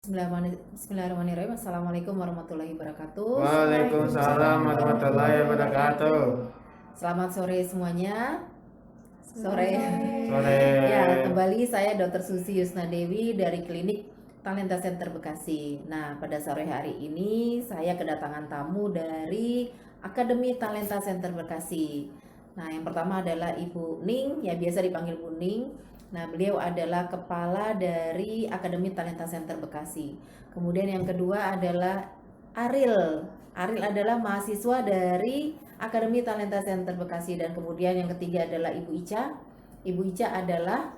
Bismillahirrahmanirrahim. Assalamualaikum warahmatullahi wabarakatuh. Waalaikumsalam warahmatullahi wabarakatuh. Selamat sore semuanya. Selamat Sore. Sore. Ya, kembali saya Dr. Susi Yusna Dewi dari Klinik Talenta Center Bekasi. Nah, pada sore hari ini saya kedatangan tamu dari Akademi Talenta Center Bekasi. Nah, yang pertama adalah Ibu Ning, ya biasa dipanggil Bu Ning. Nah, beliau adalah kepala dari Akademi Talenta Center Bekasi. Kemudian yang kedua adalah Aril. Aril adalah mahasiswa dari Akademi Talenta Center Bekasi. Dan kemudian yang ketiga adalah Ibu Ica. Ibu Ica adalah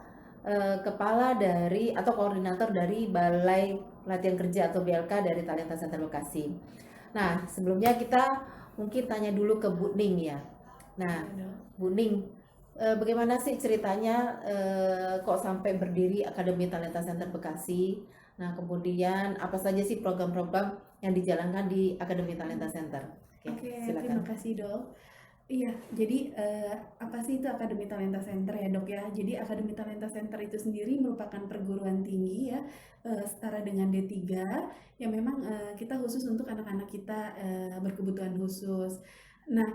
kepala dari atau koordinator dari Balai Pelatihan Kerja atau BLK dari Talenta Center Bekasi. Nah, sebelumnya kita mungkin tanya dulu ke Bu Ning ya. Nah, Bu Ning, bagaimana sih ceritanya kok sampai berdiri Akademi Talenta Center Bekasi? Nah, kemudian apa saja sih program-program yang dijalankan di Akademi Talenta Center? Oke, Silakan. terima kasih Dok. Iya, jadi apa sih itu Akademi Talenta Center ya Dok ya? Jadi Akademi Talenta Center itu sendiri merupakan perguruan tinggi ya, setara dengan D3 yang memang kita khusus untuk anak-anak kita berkebutuhan khusus. Nah,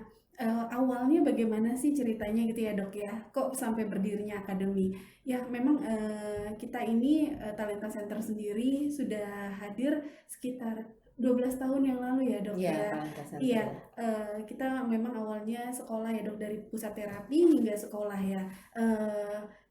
awalnya bagaimana sih ceritanya gitu ya Dok ya? Kok sampai berdirinya akademi? Ya memang kita ini Talenta Center sendiri sudah hadir sekitar 12 tahun yang lalu ya Dok Iya, ya. Talenta Center. Iya, kita memang awalnya sekolah ya Dok, dari pusat terapi hingga sekolah ya.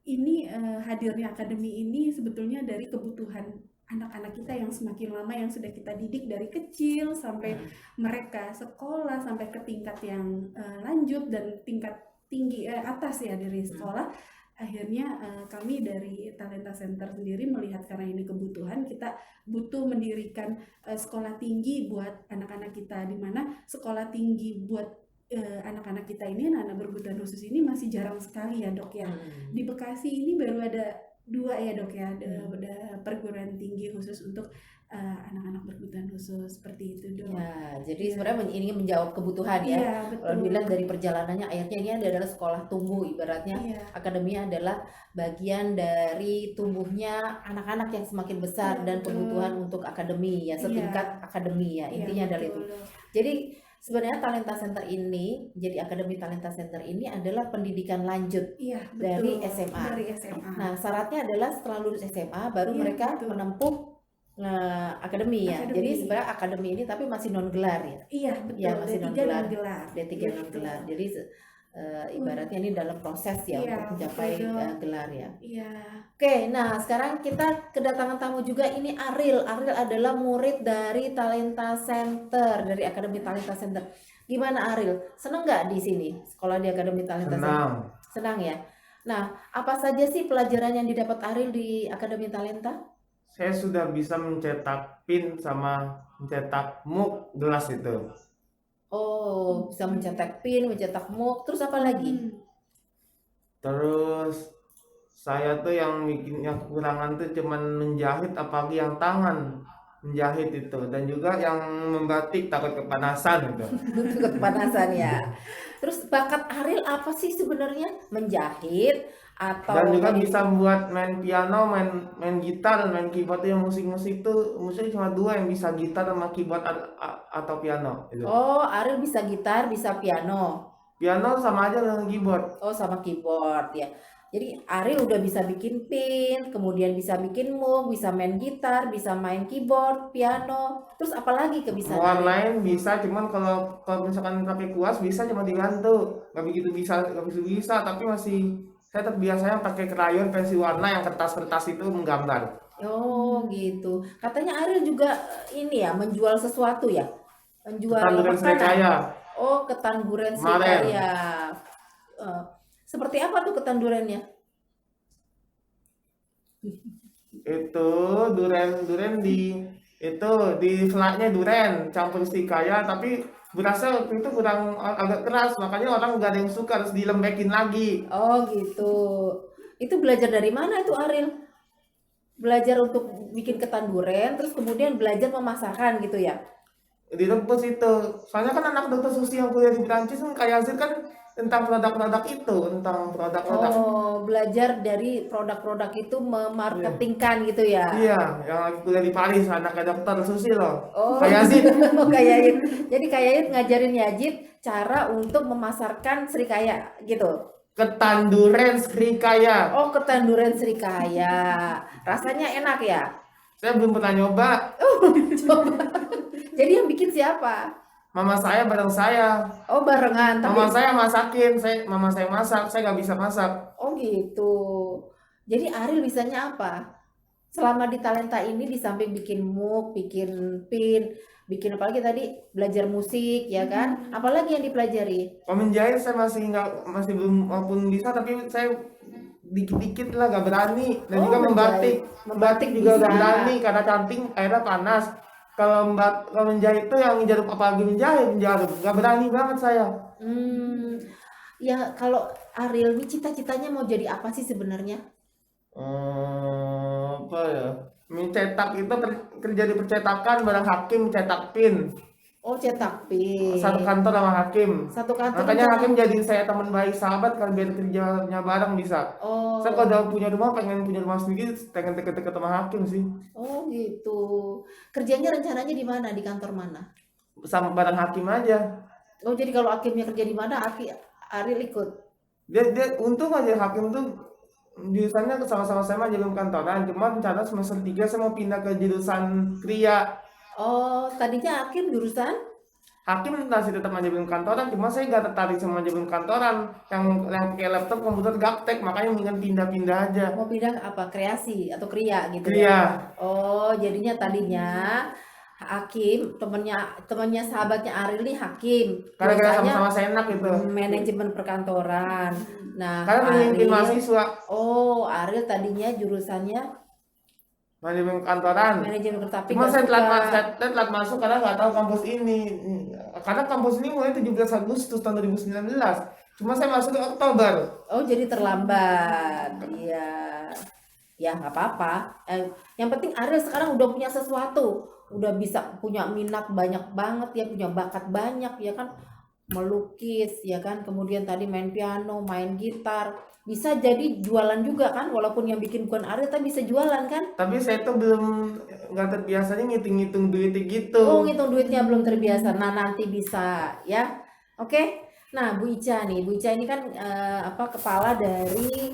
Ini hadirnya akademi ini sebetulnya dari kebutuhan anak-anak kita yang semakin lama yang sudah kita didik dari kecil sampai mereka sekolah sampai ke tingkat yang lanjut dan tingkat tinggi atas ya dari sekolah. Akhirnya kami dari Talenta Center sendiri melihat karena ini kebutuhan, kita butuh mendirikan sekolah tinggi buat anak-anak kita, di mana sekolah tinggi buat anak-anak kita ini, anak-anak berkebutuhan khusus ini masih jarang sekali ya Dok ya. Di Bekasi ini baru ada 2 ya Dok ya, ada perguruan tinggi khusus untuk anak-anak berkebutuhan khusus, seperti itu Dok. Ya, jadi Iya. sebenarnya ini menjawab kebutuhan ya. Iya, Kalau betul. bilang dari perjalanannya, akhirnya ini adalah sekolah tumbuh, ibaratnya Iya, akademi adalah bagian dari tumbuhnya anak-anak yang semakin besar iya dan betul. kebutuhan untuk akademi ya, Iya. setingkat akademi ya, Iya intinya adalah itu. betul. Jadi sebenarnya Talenta Center ini, jadi Akademi Talenta Center ini adalah pendidikan lanjut Iya dari betul. SMA. Dari SMA. Nah, syaratnya adalah setelah lulus SMA baru Iya, mereka betul. menempuh akademi ya. Akademi. Jadi sebenarnya akademi ini tapi masih non gelar ya. Iya betul. Ya, masih D3 non-gelar. non-gelar. D3 Iya, non-gelar. betul. Jadi ibaratnya ini dalam proses ya Iya, untuk mencapai betul. gelar ya. Iya. Oke, nah sekarang kita kedatangan tamu juga, ini Aril. Aril adalah murid dari Talenta Center, dari Akademi Talenta Center. Gimana Aril? Seneng nggak di sini sekolah di Akademi Talenta Center? Senang. Senang ya. Nah, apa saja sih pelajaran yang didapat Aril di Akademi Talenta? Saya sudah bisa mencetak pin sama mencetak mug gelas itu. Oh, bisa mencetak pin, mencetak mug, terus apa lagi? Terus saya tuh yang bikin yang kekurangan tuh cuman menjahit, apalagi yang tangan menjahit itu, dan juga yang membatik takut kepanasan itu. Kepanasan ya. Terus bakat Aril apa sih sebenarnya? Menjahit atau Dan juga tadi- bisa buat main piano, main gitar, main keyboard. Yang musik-musik tuh musiknya cuma 2 yang bisa, gitar sama keyboard atau piano gitu. Oh, Aril bisa gitar, bisa piano. Piano sama aja dengan keyboard. Oh, sama keyboard ya. Jadi Aril udah bisa bikin pin, kemudian bisa bikin mug, bisa main gitar, bisa main keyboard, piano. Terus apalagi kebisaan Mau Aril? lain bisa, cuman kalau misalkan pakai kuas bisa cuma dibantu. Nggak begitu bisa, tapi masih saya terbiasanya pakai krayon, pensil warna yang kertas-kertas itu menggambar. Oh, gitu. Katanya Aril juga ini ya, menjual sesuatu ya? Menjual Ketan durian makanan. Srikaya. Oh, ketan durian Kemarin. Srikaya. Seperti apa tuh ketan duriannya? Itu durian di selaknya durian campur Srikaya, tapi berasa waktu itu kurang, agak keras, makanya orang nggak ada yang suka, harus dilembekin lagi. Oh, gitu. Itu belajar dari mana itu Aril? Belajar untuk bikin ketan durian, terus kemudian belajar memasakkan gitu ya? Direbus itu, soalnya kan anak dokter Susi yang kuliah di Perancis kan, kayak hasil kan tentang produk-produk itu, tentang produk-produk. Oh, belajar dari produk-produk itu memarketingkan gitu ya. Iya, yang lagi kuliah di Paris, anaknya dokter Susi loh. Oh, Kayak Zid. oh, kayak Yayit. Jadi kayak Yayit ngajarin Yajid cara untuk memasarkan Srikaya gitu. Ketan duren Srikaya. Oh, ketan duren Srikaya. Rasanya enak ya? Saya belum pernah nyoba. Coba. Jadi yang bikin siapa? Mama saya bareng saya. Oh, barengan. Tapi Mama saya masakin, mama saya masak, saya nggak bisa masak. oh gitu. Jadi Ariel bisanya apa? Selama di talenta ini di samping bikin MOOC, bikin PIN, bikin apalagi tadi belajar musik ya kan? Apalagi yang dipelajari? Kalau menjahit saya masih belum walaupun bisa, tapi saya dikit-dikit lah nggak berani. Dan Oh, juga menjahit. membatik Membatik juga nggak bisa. berani karena canting airnya panas. Kalau menjahit tuh yang jarum, apalagi menjahit jarum nggak berani banget saya. Ya kalau Ariel ini cita-citanya mau jadi apa sih sebenarnya? Apa ya? Mencetak itu kerja di percetakan bareng hakim cetak pin. Oh, cetak PIN. Satu kantor sama hakim. Satu kantor Makanya sama- hakim jadi saya teman baik sahabat kan biar kerjanya bareng bisa. Oh, Saya kalau udah punya rumah pengen punya rumah sendiri, pengen deket-deket sama hakim sih. oh gitu. Kerjanya rencananya di mana? Di kantor mana? Sama bareng hakim aja. Oh, jadi kalau hakimnya kerja di mana, Ariel ikut. Dia untung aja hakim tuh jurusannya sama-sama saya manajemen kantoran. Cuma rencana semester 3 saya mau pindah ke jurusan Kria. Oh, tadinya hakim jurusan? Hakim masih tetap manajemen kantoran, cuma saya nggak tertarik sama manajemen kantoran yang pakai laptop komputer gaptek, makanya mendingan pindah-pindah aja. Mau pindah ke apa? Kreasi atau Kria gitu Kria. ya? Oh, jadinya tadinya hakim, temannya sahabatnya Ariel nih hakim. Karena Jurusannya sama-sama saya enak gitu. manajemen perkantoran. Nah, Karena memimpin Ariel, mahasiswa oh Ariel tadinya jurusannya manajemen kantoran. manajemen tapi Cuma nggak saya suka. telat masuk karena nggak tahu kampus ini. Karena kampus ini mulai 17 Agustus tahun 2019. Cuma saya masuk ke Oktober. Oh, jadi terlambat. Iya. Ya, nggak apa-apa. Yang penting Ariel sekarang udah punya sesuatu. Udah bisa punya minat banyak banget ya, punya bakat banyak ya kan. Melukis ya kan, kemudian tadi main piano, main gitar. Bisa jadi jualan juga kan, walaupun yang bikin bukan Ariel tapi bisa jualan kan. Tapi saya tuh belum nggak terbiasanya ngitung-ngitung duitnya gitu. Oh, ngitung duitnya belum terbiasa. Nah, nanti bisa ya. Oke. Nah, Bu Ica nih. Bu Ica ini kan kepala dari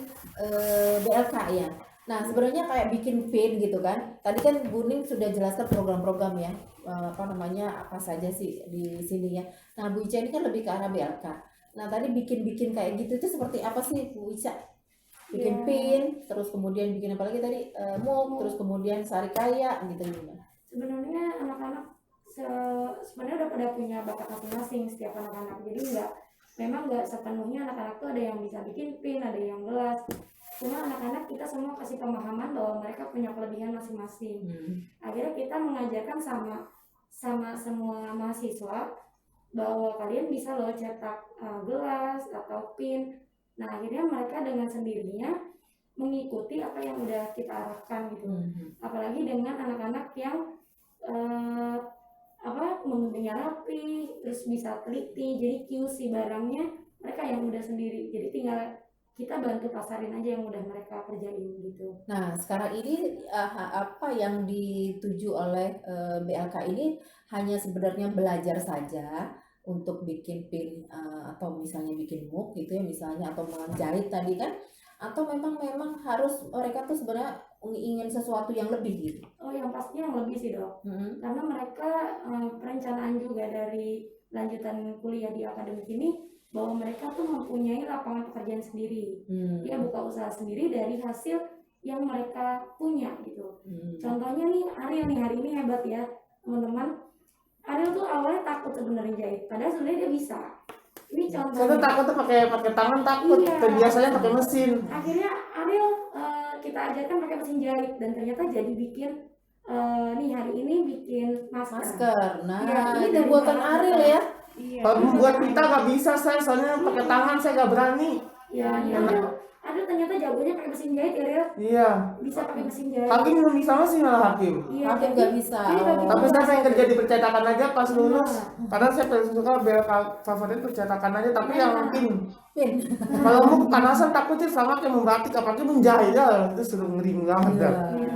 BLK ya. Nah, sebenarnya kayak bikin PIN gitu kan. Tadi kan Bu Ning sudah jelaskan program-program ya. Apa saja sih di sini ya. Nah, Bu Ica ini kan lebih ke arah BLK. Nah, tadi bikin-bikin kayak gitu itu seperti apa sih Bu Ica? Bikin Ya. PIN, terus kemudian bikin apa lagi tadi? MOOC, terus kemudian Srikaya gitu gimana? Sebenarnya anak-anak sebenarnya udah pada punya bakat masing-masing setiap anak-anak, jadi memang nggak sepenuhnya anak-anak tuh ada yang bisa bikin pin, ada yang gelas. Cuma anak-anak kita semua kasih pemahaman bahwa mereka punya kelebihan masing-masing. Akhirnya kita mengajarkan sama semua mahasiswa bahwa kalian bisa loh cetak gelas atau pin. Nah, akhirnya mereka dengan sendirinya mengikuti apa yang udah kita arahkan gitu. Apalagi dengan anak-anak yang mengundinya rapi, terus bisa teliti, jadi QC barangnya mereka yang udah sendiri. Jadi tinggal kita bantu pasarin aja yang udah mereka kerjain gitu. Nah, sekarang ini apa yang dituju oleh BLK ini hanya sebenarnya belajar saja untuk bikin pin atau misalnya bikin MOOC gitu ya misalnya, atau menjahit tadi kan, atau memang harus mereka tuh sebenarnya ingin sesuatu yang lebih gitu. Oh, yang pastinya yang lebih sih Dok. Karena mereka perencanaan juga dari lanjutan kuliah di akademik ini bahwa mereka tuh mempunyai lapangan pekerjaan sendiri. Dia buka usaha sendiri dari hasil yang mereka punya gitu. Contohnya nih Ariel nih hari ini hebat ya teman-teman. Ariel tuh awalnya takut sebenarnya jahit, padahal sebenarnya dia bisa. Ini Saya tuh contohnya. takut tuh pakai tangan takut. Iya. Biasanya pakai mesin. Akhirnya Ariel kita ajarkan pakai mesin jahit dan ternyata jadi bikin nih hari ini bikin masker. Nah, Iya, ini itu dari buatan bahan Ariel kita. ya. Iya. Kalau buat kita nggak bisa, saya soalnya pakai tangan saya nggak berani. Ya, Ariel ternyata ternyata jagonya pakai mesin jahit ya Ril, Iya. bisa pakai mesin jahit. Hakim belum bisa masih malah hakim. Iya, Hakim nggak bisa. jadi bagi Oh. Tapi gua- saya pengen kerja di percetakan aja pas lulus. Nah. Karena saya paling suka BLK favorit percetakan aja. Tapi yang pin. Pin. Kalau mau kepanasan takutnya sama kayak membatik apalagi menjahit ya. Itu sudah ngeri banget dah. Iya.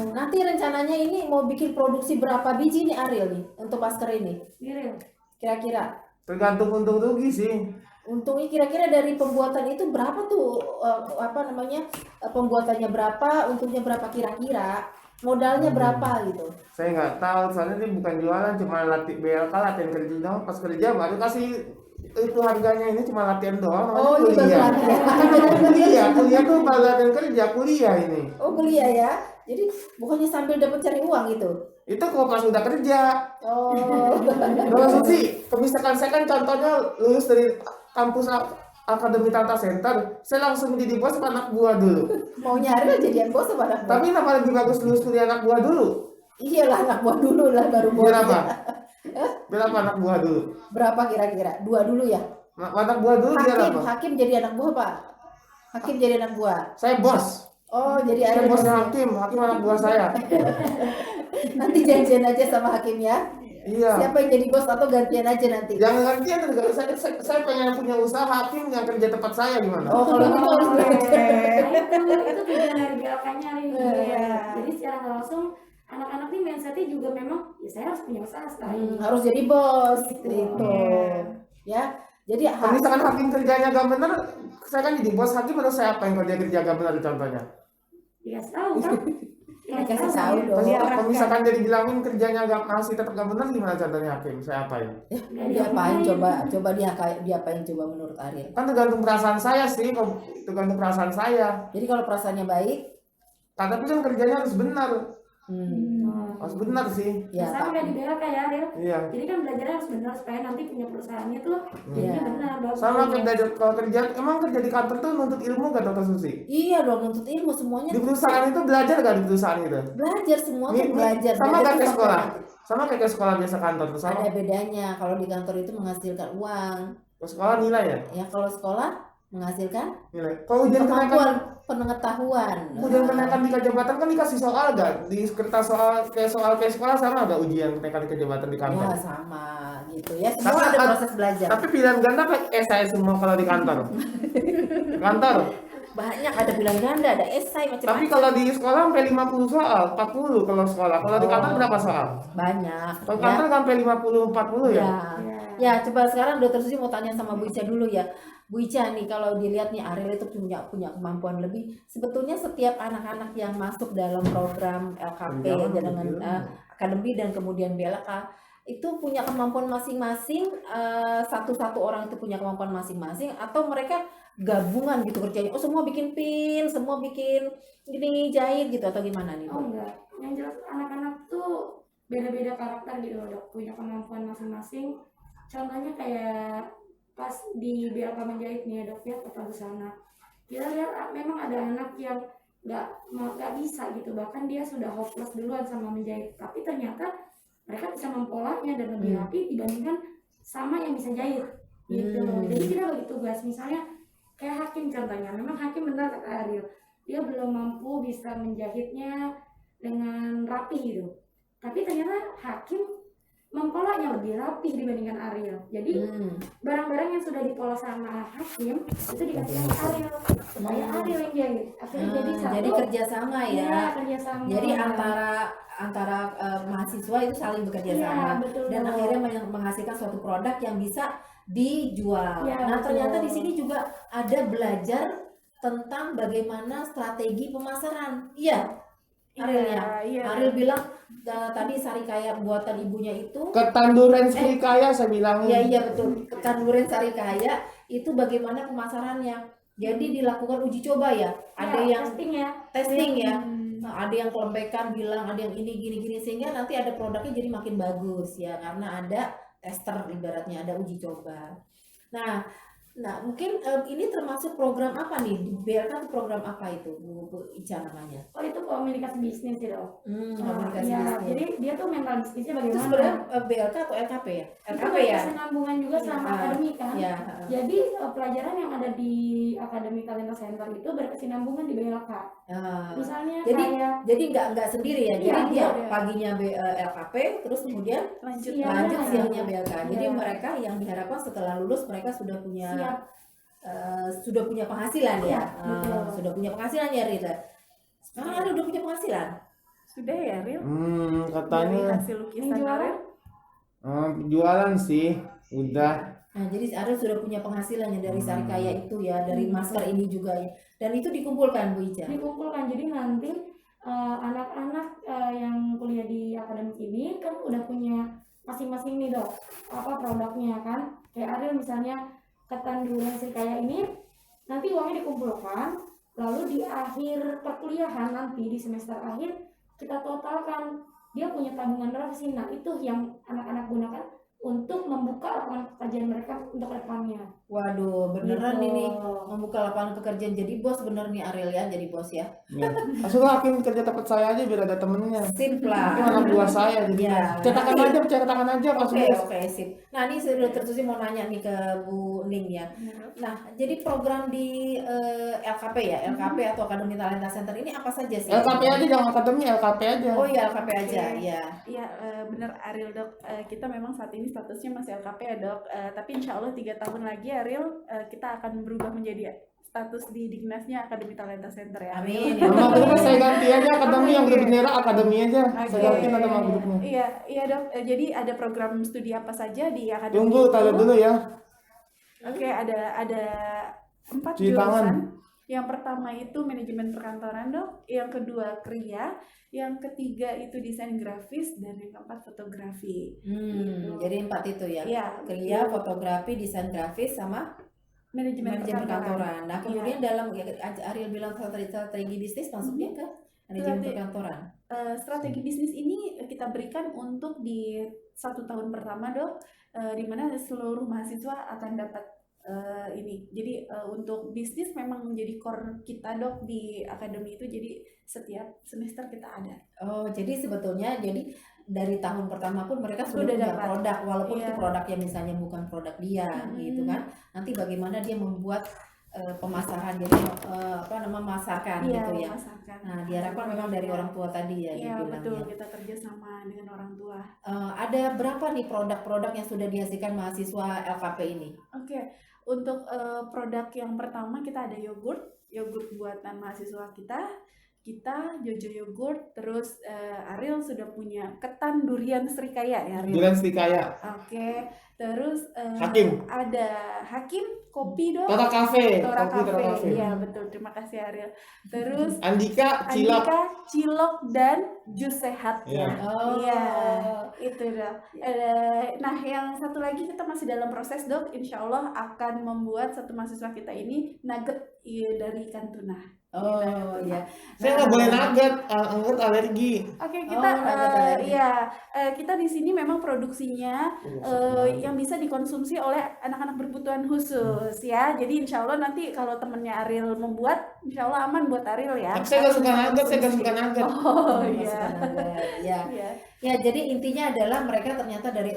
Nanti rencananya ini mau bikin produksi berapa biji nih Ariel nih untuk masker ini? Nih, Ril. Kira-kira Tergantung untung rugi sih. untungnya kira-kira dari pembuatan itu berapa tuh pembuatannya berapa, untungnya berapa kira-kira, modalnya berapa gitu. Saya nggak tahu soalnya ini bukan jualan, cuma latih BLK latihan kerja doang. Pas kerja baru kasih itu harganya, ini cuma latihan doang. namanya Oh, ini baru kuliah. latihan. kuliah tuh kalau latihan kerja kuliah ini. Oh, kuliah ya. Jadi bukannya sambil dapat cari uang gitu. Itu kalau pas udah kerja. Oh. Kalau sih, misalkan saya kan contohnya lulus dari kampus Akademi Tata Center, saya langsung jadi bos anak buah dulu. Mau nyari jadi bos apa anak buah? Tapi kenapa lebih bagus lulus kuliah anak buah dulu? Iyalah anak buah dulu lah baru bos. Berapa? Berapa anak buah dulu? Berapa kira-kira? 2 dulu ya. Anak buah dulu biar apa? Hakim jadi anak buah Pak. Hakim jadi anak buah. Saya bos. Oh, jadi Saya Ariel bosnya bosnya. hakim anak buah saya. Nanti janjian aja sama hakim ya. Iya. Siapa yang jadi bos atau gantian aja nanti. Jangan gantian, saya pengen punya usaha hakim yang kerja tempat saya gimana? Oh, kalau gitu harus belajar. Nah, itu tujuan dari BLK-nya Ril. Iya. Jadi secara nggak langsung anak-anak nih mindsetnya juga memang ya saya harus punya usaha setelah ini. Harus jadi bos Gitu. itu. Ya. Jadi Kalau misalkan hakim kerjanya gak bener, saya kan jadi bos hakim atau saya apa yang kerja gak bener contohnya? Dikasih tahu kan? Dikasih tahu dong. Kalau misalkan dia dibilangin kerjanya masih tetap gak bener, gimana contohnya hakim? Saya apain? diapain coba diapain coba menurut Ariel. Kan tergantung perasaan saya sih, tergantung perasaan saya. Jadi kalau perasaannya baik, Tapi kan kerjanya harus benar, harus benar sih. ya Sama kayak di BLK ya Ril. Iya. Jadi kan belajarnya harus benar supaya nanti punya perusahaannya tuh jadinya Iya. benar bagus. Sama kayak belajar kalau kerja, emang kerja di kantor tuh nuntut ilmu gak Dokter Susi? iya dong nuntut ilmu semuanya. Di perusahaan itu belajar gak di perusahaan itu? Belajar semua tuh belajar. Sama Belajar kayak tuh sekolah. sampai- Sama kayak sekolah biasa kantor tuh sama. Ada bedanya. Kalau di kantor itu menghasilkan uang. Kalau sekolah nilai ya? Ya kalau sekolah menghasilkan Nilai. Kalau ujian kenaikan, kemampuan pengetahuan. ujian kenaikan di jabatan kan dikasih soal gak? Di kertas soal kayak sekolah sama gak ujian kenaikan di jabatan di kantor? Ya sama gitu ya. Semua Tapi ada proses belajar. Tapi pilihan ganda kayak saya semua kalau di kantor. Kantor. Banyak ada pilihan ganda, ada esai Tapi macam-macam. kalau di sekolah sampai 50 soal, 40 kalau sekolah. Kalau di kantor berapa soal? Banyak. Kalau Ya. kantor sampai 50 40 ya? Ya, coba sekarang Dokter Susi mau tanya sama Bu Ica dulu ya. Bu Ica nih kalau dilihat nih Ariel itu punya kemampuan lebih. Sebetulnya setiap anak-anak yang masuk dalam program LKP Jangan dengan begitu. akademi dan kemudian BLK itu punya kemampuan masing-masing, satu-satu orang itu punya kemampuan masing-masing atau mereka gabungan gitu kerjanya. Oh, semua bikin pin, semua bikin ini jahit gitu atau gimana nih, Oh Bu? enggak, yang jelas anak-anak tuh beda-beda karakter gitu loh Dok, punya kemampuan masing-masing. Contohnya kayak pas di BLK menjahit nih ya Dok ya, Tata Busana. Kita lihat memang ada anak yang nggak bisa gitu, bahkan dia sudah hopeless duluan sama menjahit. Tapi ternyata mereka bisa mempolanya dan lebih rapi dibandingkan sama yang bisa jahit gitu loh. Jadi kita bagi tugas, misalnya kayak hakim contohnya, memang hakim benar kata Ariel, dia belum mampu bisa menjahitnya dengan rapi gitu. Tapi ternyata hakim mempolanya lebih rapi dibandingkan Ariel. Jadi barang-barang yang sudah dipola sama hakim itu dikasih ke Ariel supaya Ariel yang jahit. Akhirnya jadi satu. Jadi kerjasama ya. Iya, kerjasama. Jadi antara mahasiswa itu saling bekerja Iya, sama betul. dan akhirnya menghasilkan suatu produk yang bisa dijual. Iya, Nah, betul. ternyata di sini juga ada belajar tentang bagaimana strategi pemasaran. Iya, Ariel ya. Iya. Ariel bilang tadi Sarikaya buatan ibunya itu. Ketanduran Sarikaya saya bilang. Iya betul. Ketanduran Sarikaya itu bagaimana pemasarannya. Jadi dilakukan uji coba ya. Ada yang testing ya. testing ya. Nah, ada yang kelempekan bilang ada yang ini gini sehingga nanti ada produknya jadi makin bagus ya karena ada tester ibaratnya ada uji coba. Nah mungkin ini termasuk program apa nih? BLK itu program apa itu Bu Ica namanya? Oh itu komunikasi bisnis ya dok. Komunikasi Iya, bisnis. jadi dia tuh mental bisnisnya Itu bagaimana? sebenarnya BLK atau LKP ya? Itu LKP ya? berkesinambungan juga sama Ah, akademi kan. Ya. Jadi pelajaran yang ada di Akademi Talenta Center itu berkesinambungan di BLK. Misalnya Jadi nggak sendiri ya. Jadi Iya, dia iya. paginya LKP, terus kemudian Lanjut. Iya. lanjut siangnya BLK. Jadi Iya. mereka yang diharapkan setelah lulus mereka sudah punya siap. penghasilan ya. Iya, betul. Sudah punya penghasilan ya Rita. Sekarang Ari udah punya penghasilan. Sudah ya, Ril? Dari Katanya hasil Yang lukisan jualan Ariel. jualan sih, udah. Nah, jadi Ariel sudah punya penghasilan yang dari Sarikaya itu ya, dari Hmm. masker ini juga ya. Dan itu dikumpulkan Bu Ica. dikumpulkan. Jadi nanti anak-anak yang kuliah di akademik ini kan udah punya masing-masing nih dok, apa produknya kan. Kayak Ariel misalnya ketan durian Srikaya ini nanti uangnya dikumpulkan, lalu di akhir perkuliahan nanti di semester akhir kita totalkan dia punya tabungan berapa sih. Nah itu yang anak-anak gunakan untuk membuka lapangan pekerjaan mereka untuk depannya. Waduh, beneran Gitu. ini membuka lapangan pekerjaan. Jadi bos bener nih Ariel ya, jadi bos ya. Ya. Asal Hakim kerja tempat saya aja biar ada temennya. Sip Itu lah. anak buah saya jadi. Ya. Cetakan aja pas Oke, lulus. oke, sip. Nah, ini saya Dr. Susi mau nanya nih ke Bu Ning ya. Nah, jadi program di LKP ya, LKP atau Akademi Talenta Center ini apa saja sih? LKP aja jangan akademi, LKP aja. Oh iya, LKP aja, Oke. ya. Iya, bener Ariel dok. Kita memang saat ini statusnya masih LKP ya dok. Tapi insya Allah 3 tahun lagi Ariel kita akan berubah menjadi status di Dignasnya Akademi Talenta Center ya. Amin. Nama grupnya saya ganti aja akademi yang grup bendera akademi aja. Oke. Saya ganti nama grupnya. Iya dok. Jadi ada program studi apa saja di akademi? Tunggu, taruh itu? dulu ya. Oke, ada 4 Cuci tangan. jurusan. Yang pertama itu manajemen perkantoran dok, yang kedua kriya, yang ketiga itu desain grafis, dan yang keempat fotografi. Jadi 4 itu ya. Iya, Kriya, fotografi, desain grafis, sama manajemen manajemen perkantoran. perkantoran. Nah, kemudian dalam Ariel bilang strategi bisnis masuknya ke manajemen Strategi- perkantoran. Strategi bisnis ini kita berikan untuk di 1 tahun pertama dok, di mana seluruh mahasiswa akan dapat ini. Jadi untuk bisnis memang menjadi core kita dok di akademi itu. Jadi setiap semester kita ada. Oh, jadi sebetulnya dari tahun pertama pun mereka sudah Sudah punya dapat. produk, walaupun itu Iya. produk yang misalnya bukan produk dia, gitu kan. Nanti bagaimana dia membuat pemasaran, jadi memasarkan Iya, gitu ya. memasarkan. Nah, diharapkan memang dari orang tua tadi ya Iya dibilang betul, ya. kita kerjasama dengan orang tua. Ada berapa nih produk-produk yang sudah dihasilkan mahasiswa LKP ini? Oke, untuk produk yang pertama kita ada yogurt buatan mahasiswa kita Jojo yogurt. Terus Ariel sudah punya ketan durian Srikaya ya Ariel. Durian Srikaya. Oke, terus Hakim. ada Hakim kopi dong. Tora Cafe. Tora Kopi Tora Cafe. Cafe. Iya betul, terima kasih Ariel. Terus Andika Cilok. Andika cilok dan jus sehat Iya. ya. Oh, Iya, itu dok. Nah, yang satu lagi kita masih dalam proses dok. Insya Allah akan membuat satu mahasiswa kita ini nugget dari ikan tuna. Oh iya. Saya nggak boleh nugget, nugget alergi. Oke, kita nugget lagi. kita di sini memang produksinya yang bisa dikonsumsi oleh anak-anak berkebutuhan khusus ya. Jadi insya Allah nanti kalau temennya Ariel membuat, insya Allah aman buat Ariel ya. Tapi saya nggak suka nugget, saya nggak suka nugget. Oh Masuk iya. ke nugget, ya. Iya. Ya, jadi intinya adalah mereka ternyata dari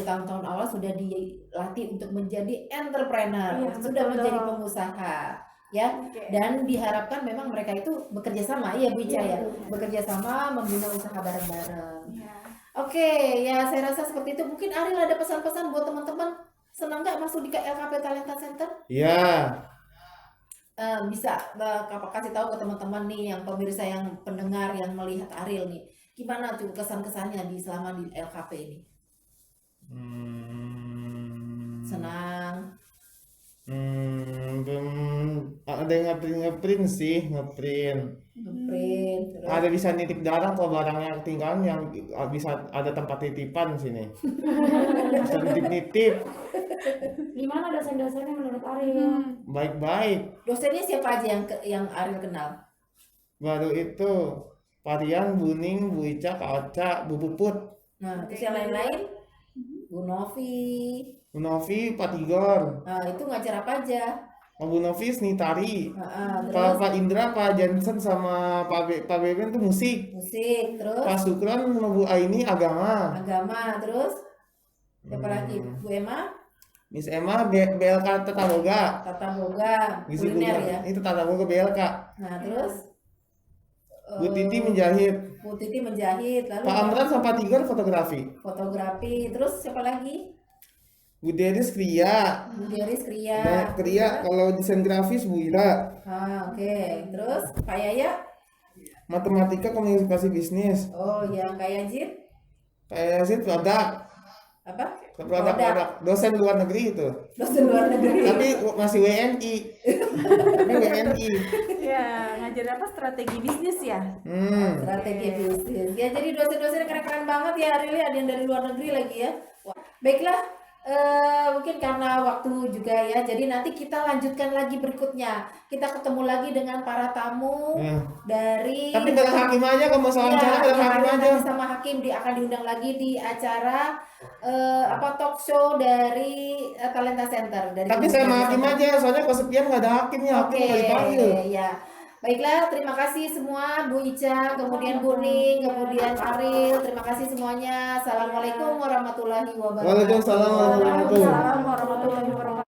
tahun-tahun awal sudah dilatih untuk menjadi entrepreneur, Iya, sudah betul, menjadi dok. pengusaha, ya. Oke. Dan diharapkan memang mereka itu bekerja sama, ya Bu Ica ya, betul. bekerja sama membina usaha bareng-bareng. Iya. Oke, ya saya rasa seperti itu. Mungkin Ariel ada pesan-pesan buat teman-teman, senang nggak masuk di LKP Talenta Center? Iya. Bisa kasih tahu ke teman-teman nih, yang pemirsa, yang pendengar, yang melihat Ariel nih, gimana tuh kesan-kesannya selama di LKP ini? Senang? Ada yang ngeprint sih, ngeprint. Ngeprint, terus Ada bisa nitip darah kalau barangnya ketinggalan, yang bisa ada tempat titipan sini. Bisa nitip-nitip, Gimana dosen-dosennya menurut Ariel? baik-baik. dosennya siapa aja yang Ariel kenal? Baru itu Parian, Buning, Bu Ica, Kak Oca, Bu Puput, Nah, terus yang lain-lain? Bu Novi. Bu Novi, Pak Tigor. Nah, itu ngajar apa aja? Pak Bu Nofis nih tari, Terus Pak Indra, Pak Jensen sama Pak Beben tuh musik, musik, terus Pak Sukron sama Bu Aini agama, agama, terus siapa lagi? Bu Emma, Miss Emma BLK Tata Boga, Tata Boga, gizi kuliner kuliah ya. itu Tata Boga BLK, Nah, terus Bu Titi eh, menjahit, Bu Titi menjahit, lalu Pak Amran sama Pak Tigor fotografi, fotografi, terus siapa lagi? Bu Deris Kria, Bu Deris Kria. nah Kria kalau desain grafis Bu Ira, Oke. Terus Pak Yaya? matematika komunikasi bisnis, Oh, yang kayak Jit? kayak sih produk, Apa? produk, dosen luar negeri itu, Dosen luar negeri. tapi masih WNI, ini WNI. Ya, ngajar apa strategi bisnis ya? Strategi bisnis. Ya, jadi dosen-dosen keren-keren banget ya, Rili, ada yang dari luar negeri lagi ya. Wah, baiklah, mungkin karena waktu juga ya, jadi nanti kita lanjutkan lagi berikutnya. Kita ketemu lagi dengan para tamu dari. Tapi bareng Hakim aja kalau masalah Iya, acara bareng Hakim aja. nanti sama Hakim akan diundang lagi di acara talk show dari Talenta Center. Dari Tapi saya sama Hakim aja, soalnya kesepian nggak ada Hakimnya, Hakim nggak dipanggil. ya. Baiklah, terima kasih semua Bu Ica, kemudian Bu Ning, kemudian Aril. Terima kasih semuanya. Assalamualaikum warahmatullahi wabarakatuh. Waalaikumsalam warahmatullahi wabarakatuh. Waalaikumsalam warahmatullahi wabarakatuh.